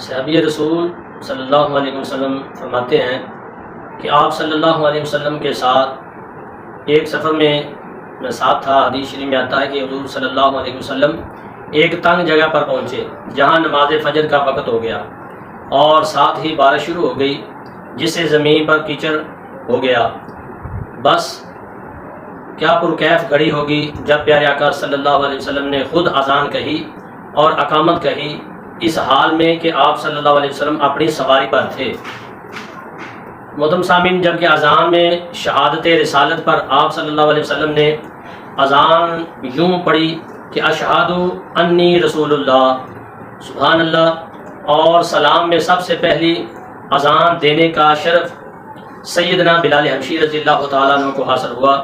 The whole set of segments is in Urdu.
صحابی رسول صلی اللہ علیہ وسلم فرماتے ہیں کہ آپ صلی اللہ علیہ وسلم کے ساتھ ایک سفر میں ساتھ تھا۔ حدیث شریف میں آتا ہے کہ حضور صلی اللہ علیہ وسلم ایک تنگ جگہ پر پہنچے جہاں نماز فجر کا وقت ہو گیا اور ساتھ ہی بارش شروع ہو گئی جس سے زمین پر کیچڑ ہو گیا۔ بس کیا پرکیف گھڑی ہوگی جب پیارے آقا صلی اللہ علیہ وسلم نے خود اذان کہی اور اقامت کہی، اس حال میں کہ آپ صلی اللہ علیہ وسلم اپنی سواری پر تھے۔ محترم سامعین، جبکہ اذان میں شہادت رسالت پر آپ صلی اللہ علیہ وسلم نے اذان یوں پڑھی کہ اشہد انی رسول اللہ، سبحان اللہ، اور سلام میں سب سے پہلی اذان دینے کا شرف سیدنا بلال حبشی رضی اللہ تعالیٰ عنہ کو حاصل ہوا۔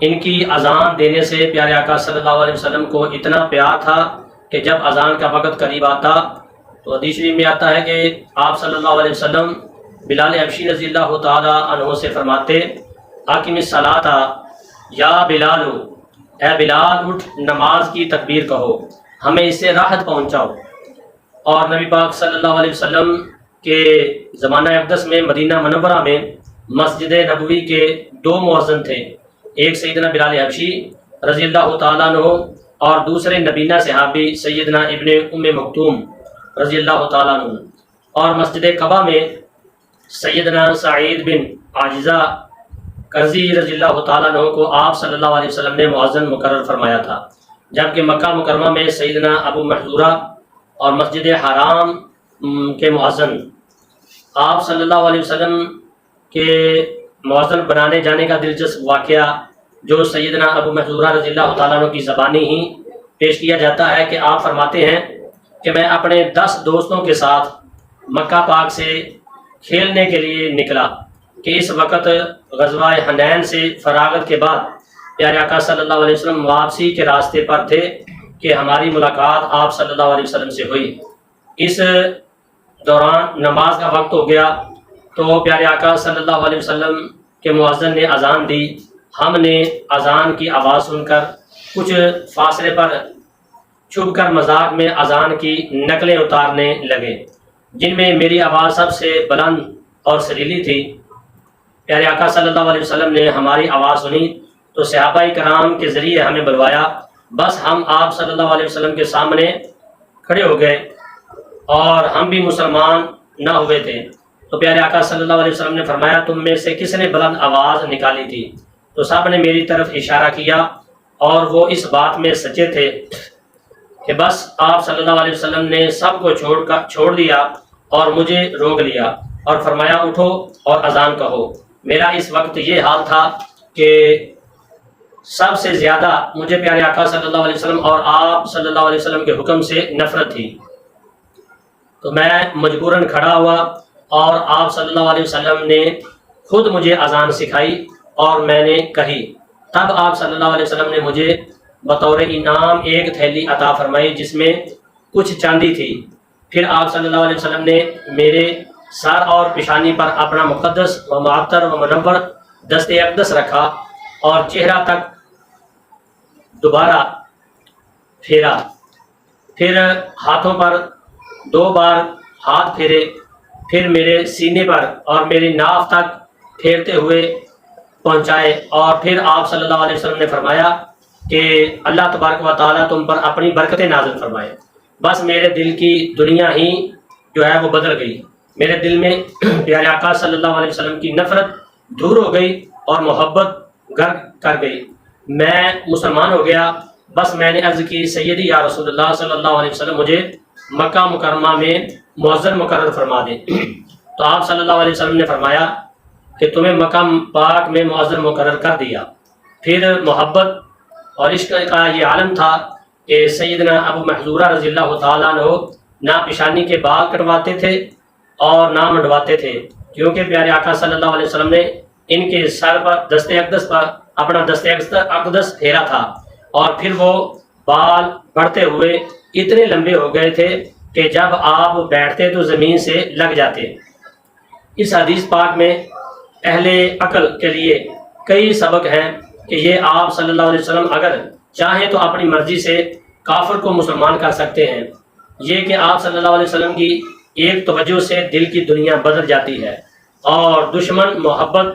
ان کی اذان دینے سے پیارے آقا صلی اللہ علیہ وسلم کو اتنا پیار تھا کہ جب اذان کا وقت قریب آتا تو حدیث شریف میں آتا ہے کہ آپ صلی اللہ علیہ وسلم بلال حبشی رضی اللہ تعالیٰ عنہ سے فرماتے اقم الصلاۃ یا بلال، اے بلال اٹھ نماز کی تکبیر کہو، ہمیں اس سے راحت پہنچاؤ۔ اور نبی پاک صلی اللہ علیہ وسلم کے زمانہ اقدس میں مدینہ منورہ میں مسجد نبوی کے دو مؤذن تھے، ایک سیدنا بلال حبشی رضی اللہ تعالیٰ عنہ اور دوسرے نبینہ صحابی سیدنا ابن ام مکتوم رضی اللہ تعالیٰ عنہ۔ اور مسجد قباء میں سیدنا سعید بن عاجزہ کرزی رضی اللہ تعالیٰ عنہ کو آپ صلی اللہ علیہ وسلم نے مؤذن مقرر فرمایا تھا، جبکہ مکہ مکرمہ میں سیدنا ابو محذورہ اور مسجد حرام کے مؤذن آپ صلی اللہ علیہ وسلم کے مؤذن بنانے جانے کا دلچسپ واقعہ جو سیدنا ابو محذورہ رضی اللہ تعالیٰ عنہ کی زبانی ہی پیش کیا جاتا ہے کہ آپ فرماتے ہیں کہ میں اپنے 10 دوستوں کے ساتھ مکہ پاک سے کھیلنے کے لیے نکلا کہ اس وقت غزوہ حنین سے فراغت کے بعد پیارے آقا صلی اللہ علیہ وسلم واپسی کے راستے پر تھے کہ ہماری ملاقات آپ صلی اللہ علیہ وسلم سے ہوئی۔ اس دوران نماز کا وقت ہو گیا تو پیارے آقا صلی اللہ علیہ وسلم کے مؤذن نے اذان دی۔ ہم نے اذان کی آواز سن کر کچھ فاصلے پر چھپ کر مذاق میں اذان کی نقلیں اتارنے لگے، جن میں میری آواز سب سے بلند اور سریلی تھی۔ پیارے آقا صلی اللہ علیہ وسلم نے ہماری آواز سنی تو صحابہ کرام کے ذریعے ہمیں بلوایا، بس ہم آپ صلی اللہ علیہ وسلم کے سامنے کھڑے ہو گئے اور ہم بھی مسلمان نہ ہوئے تھے۔ تو پیارے آقا صلی اللہ علیہ وسلم نے فرمایا تم میں سے کس نے بلند آواز نکالی تھی؟ تو سب نے میری طرف اشارہ کیا اور وہ اس بات میں سچے تھے کہ بس آپ صلی اللہ علیہ وسلم نے سب کو چھوڑ دیا اور مجھے روک لیا اور فرمایا اٹھو اور اذان کہو۔ میرا اس وقت یہ حال تھا کہ سب سے زیادہ مجھے پیارے آقا صلی اللہ علیہ وسلم اور آپ صلی اللہ علیہ وسلم کے حکم سے نفرت تھی، تو میں مجبوراً کھڑا ہوا اور آپ صلی اللہ علیہ وسلم نے خود مجھے اذان سکھائی اور میں نے کہی۔ تب آپ صلی اللہ علیہ وسلم نے مجھے بطور انعام ایک تھیلی عطا فرمائی جس میں کچھ چاندی تھی۔ پھر آپ صلی اللہ علیہ وسلم نے میرے سر اور پیشانی پر اپنا مقدس و معطر و منور دست اقدس رکھا اور چہرہ تک دوبارہ پھیرا، پھر ہاتھوں پر 2 بار ہاتھ پھیرے، پھر میرے سینے پر اور میری ناف تک پھیرتے ہوئے پہنچائے، اور پھر آپ صلی اللہ علیہ وسلم نے فرمایا کہ اللہ تبارک و تعالیٰ تم پر اپنی برکتیں نازل فرمائے۔ بس میرے دل کی دنیا ہی جو ہے وہ بدل گئی، میرے دل میں پیارے آقا صلی اللہ علیہ وسلم کی نفرت دور ہو گئی اور محبت غرق کر گئی۔ میں مسلمان ہو گیا۔ بس میں نے عرض کی سیدی یا رسول اللہ صلی اللہ علیہ وسلم مجھے مکہ مکرمہ میں مؤذن مقرر فرما دیں۔ تو آپ صلی اللہ علیہ وسلم نے فرمایا کہ تمہیں مکہ پاک میں مؤذن مقرر کر دیا۔ پھر محبت اور عشق کا یہ عالم تھا کہ سیدنا ابو محذورہ رضی اللہ تعالیٰ عنہ نہ پیشانی کے بال کٹواتے تھے اور نہ منڈواتے تھے، کیونکہ پیارے آقا صلی اللہ علیہ وسلم نے ان کے سر پر دست اقدس پر اپنا دست اقدس پھیرا تھا، اور پھر وہ بال بڑھتے ہوئے اتنے لمبے ہو گئے تھے کہ جب آپ بیٹھتے تو زمین سے لگ جاتے۔ اس حدیث پاک میں اہل عقل کے لیے کئی سبق ہیں کہ یہ آپ صلی اللہ علیہ وسلم اگر چاہیں تو اپنی مرضی سے کافر کو مسلمان کر سکتے ہیں۔ یہ کہ آپ صلی اللہ علیہ وسلم کی ایک توجہ سے دل کی دنیا بدل جاتی ہے اور دشمن محبت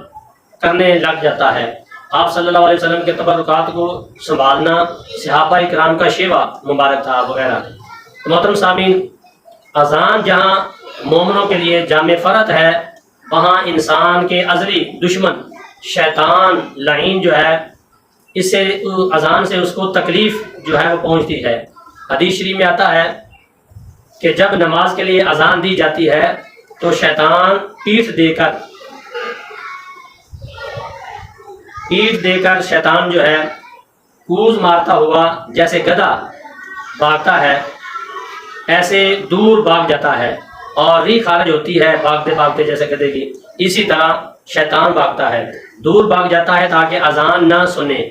کرنے لگ جاتا ہے۔ آپ صلی اللہ علیہ وسلم کے تبرکات کو سنبھالنا صحابہ کرام کا شیوا مبارک تھا وغیرہ۔ محترم سامعین، اذان جہاں مومنوں کے لیے جامع فرد ہے، وہاں انسان کے ازلی دشمن شیطان لعین جو ہے، اس سے اذان سے اس کو تکلیف جو ہے وہ پہنچتی ہے۔ حدیث شریف میں آتا ہے کہ جب نماز کے لیے اذان دی جاتی ہے تو شیطان پیٹھ دے کر شیطان جو ہے کوز مارتا ہوا جیسے گدھا بھاگتا ہے، ایسے دور بھاگ جاتا ہے اور ری خارج ہوتی ہے بھاگتے بھاگتے جیسے گدھے کی، اسی طرح شیطان بھاگتا ہے، دور بھاگ جاتا ہے تاکہ اذان نہ سنے۔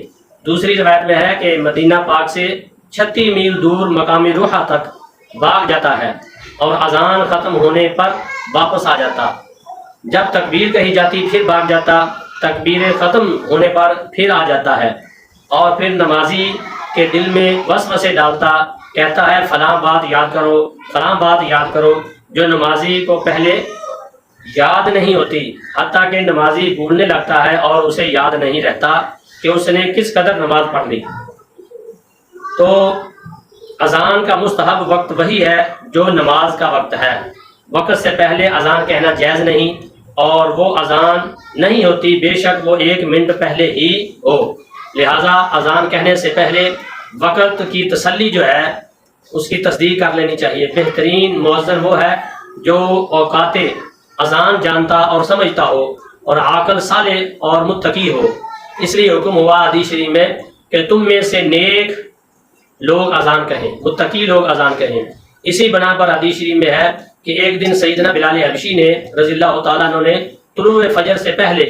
دوسری روایت میں ہے کہ مدینہ پاک سے 36 میل دور مقام روحہ تک بھاگ جاتا ہے اور اذان ختم ہونے پر واپس آ جاتا، جب تکبیر کہی جاتی پھر بھاگ جاتا، تکبیر ختم ہونے پر پھر آ جاتا ہے اور پھر نمازی کے دل میں وسوسے ڈالتا، کہتا ہے فلاں بات یاد کرو، فلاں بات یاد کرو، جو نمازی کو پہلے یاد نہیں ہوتی، حتیٰ کہ نمازی بھولنے لگتا ہے اور اسے یاد نہیں رہتا کہ اس نے کس قدر نماز پڑھ لی۔ تو اذان کا مستحب وقت وہی ہے جو نماز کا وقت ہے، وقت سے پہلے اذان کہنا جائز نہیں، اور وہ اذان نہیں ہوتی بے شک وہ 1 منٹ پہلے ہی ہو، لہٰذا اذان کہنے سے پہلے وقت کی تسلی جو ہے اس کی تصدیق کر لینی چاہیے۔ بہترین مؤذن وہ ہے جو اوقات اذان جانتا اور سمجھتا ہو اور عاقل صالح اور متقی ہو۔ اس لیے حکم ہوا حدیث شریف میں کہ تم میں سے نیک لوگ اذان کہیں، متقی لوگ اذان کہیں۔ اسی بنا پر حدیث شریف میں ہے کہ ایک دن سیدنا بلال حبشی نے رضی اللہ تعالیٰ عنہ نے طلوع فجر سے پہلے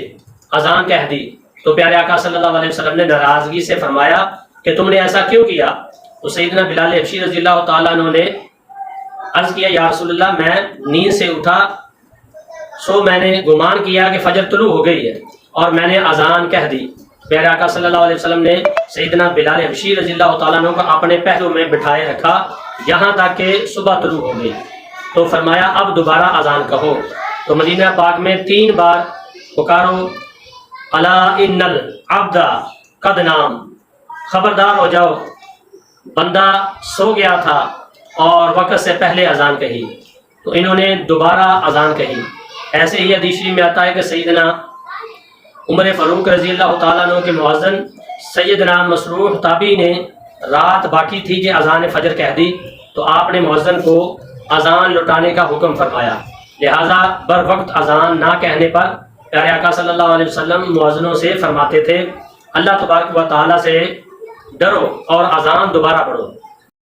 اذان کہہ دی، تو پیارے آقا صلی اللہ علیہ وسلم نے ناراضگی سے فرمایا کہ تم نے ایسا کیوں کیا؟ تو سیدنا بلال حبشی رضی اللہ تعالیٰ عنہ نے عرض کیا یا رسول اللہ، میں نیند سے اٹھا سو میں نے گمان کیا کہ فجر طلوع ہو گئی ہے اور میں نے اذان کہہ دی۔ پیارے آقا صلی اللہ علیہ وسلم نے سیدنا بلال حبشی رضی اللہ تعالیٰ عنہ کو اپنے پہلو میں بٹھائے رکھا یہاں تک کہ صبح طلوع ہو گئی، تو فرمایا اب دوبارہ اذان کہو۔ تو مدینہ پاک میں 3 بار پکارو الا ان العبد قد نام، خبردار ہو جاؤ بندہ سو گیا تھا، اور وقت سے پہلے اذان کہی، تو انہوں نے دوبارہ اذان کہی۔ ایسے ہی حدیث میں آتا ہے کہ سیدنا عمر فاروق رضی اللہ تعالیٰ عنہ کے مؤذن سیدنا مسروح تابعی نے رات باقی تھی کہ اذان فجر کہہ دی، تو آپ نے مؤذن کو اذان لوٹانے کا حکم فرمایا، لہٰذا بر وقت اذان نہ کہنے پر پیارے آقا صلی اللہ علیہ وسلم مؤذنوں سے فرماتے تھے اللہ تبارک و تعالیٰ سے ڈرو اور اذان دوبارہ پڑھو۔